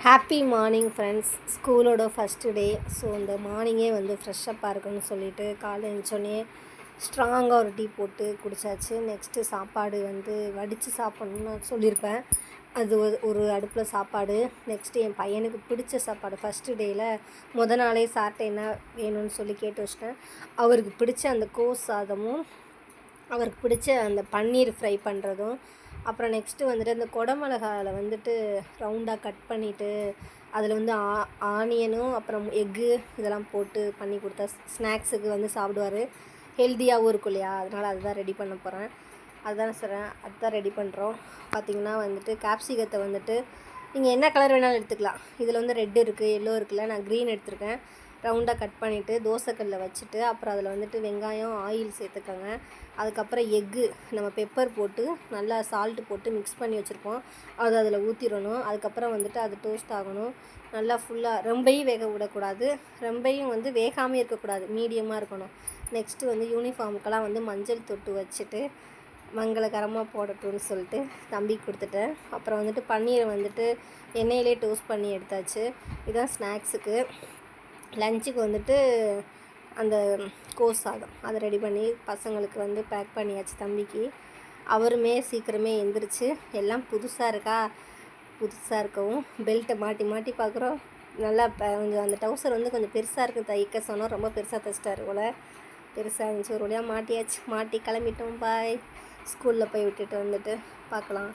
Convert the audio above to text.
Happy morning friends. ஸ்கூலோட first day. So இந்த மார்னிங்கே வந்து ஃப்ரெஷ்ஷப்பாக இருக்குன்னு சொல்லிவிட்டு காலைல எழுந்தோடனே ஸ்ட்ராங்காக ஒரு டீ போட்டு குடித்தாச்சு. நெக்ஸ்ட்டு சாப்பாடு வந்து வடித்து சாப்பிட்ணுன்னு சொல்லியிருப்பேன். அது ஒரு அடுப்பில் சாப்பாடு. நெக்ஸ்ட்டு என் பையனுக்கு பிடிச்ச சாப்பாடு. ஃபஸ்ட்டு டேயில் நாளே சார்ட்ட என்ன வேணும்னு சொல்லி கேட்டு வச்சிட்டேன். அவருக்கு பிடிச்ச அந்த கோஸ் சாதமும் அவருக்கு பிடிச்ச அந்த பன்னீர் ஃப்ரை பண்ணுறதும், அப்புறம் நெக்ஸ்ட்டு வந்துட்டு அந்த குடமிளகாவில் வந்துட்டு ரவுண்டாக கட் பண்ணிவிட்டு அதில் வந்து ஆனியனும் அப்புறம் எக்கு இதெல்லாம் போட்டு பண்ணி கொடுத்தா ஸ்நாக்ஸுக்கு வந்து சாப்பிடுவார். ஹெல்த்தியாகவும் இருக்கும் இல்லையா, அதனால் அதுதான் ரெடி பண்ண போகிறேன். அதுதான் ரெடி பண்ணுறோம். பார்த்திங்கன்னா வந்துட்டு கேப்சிகத்தை வந்துட்டு நீங்கள் என்ன கலர் வேணாலும் எடுத்துக்கலாம். இதில் வந்து ரெட் இருக்குது, எல்லோ இருக்குல்ல, நான் க்ரீன் எடுத்திருக்கேன். ரவுண்டாக கட் பண்ணிவிட்டு தோசைக்கல்லில் வச்சுட்டு அப்புறம் அதில் வந்துட்டு வெங்காயம் ஆயில் சேர்த்துக்கோங்க. அதுக்கப்புறம் எக்கு நம்ம பெப்பர் போட்டு நல்லா சால்ட்டு போட்டு மிக்ஸ் பண்ணி வச்சுருப்போம், அது அதில் ஊற்றிடணும். அதுக்கப்புறம் வந்துட்டு அது டோஸ்ட் ஆகணும். நல்லா ஃபுல்லாக ரொம்பையும் வேக விடக்கூடாது, ரொம்பையும் வந்து வேகாமல் இருக்கக்கூடாது, மீடியமாக இருக்கணும். நெக்ஸ்ட்டு வந்து யூனிஃபார்முக்கெல்லாம் வந்து மஞ்சள் தொட்டு வச்சுட்டு மங்களகரமாக போடட்டும்னு சொல்லிட்டு தம்பிக்கு கொடுத்துட்டேன். அப்புறம் வந்துட்டு பன்னீரை வந்துட்டு எண்ணெயிலே டோஸ்ட் பண்ணி எடுத்தாச்சு. இதுதான் ஸ்நாக்ஸுக்கு. லஞ்சுக்கு வந்துட்டு அந்த கோஸ் சாதம் அதை ரெடி பண்ணி பசங்களுக்கு வந்து பேக் பண்ணியாச்சு தம்பிக்கு. அவருமே சீக்கிரமே எழுந்திரிச்சு எல்லாம் புதுசாக இருக்கவும் பெல்ட்டை மாட்டி மாட்டி பார்க்குறோம். நல்லா கொஞ்சம் அந்த டவுசர் வந்து கொஞ்சம் பெருசாக இருக்குது, தைக்க சொன்னால் ரொம்ப பெருசாக தைச்சிட்டாரு போல். பெருசாக இருந்துச்சு. ஒரு வழியாக மாட்டியாச்சு. மாட்டி கிளம்பிட்டோம். பாய். ஸ்கூலில் போய் விட்டுட்டு வந்துட்டு பார்க்கலாம்.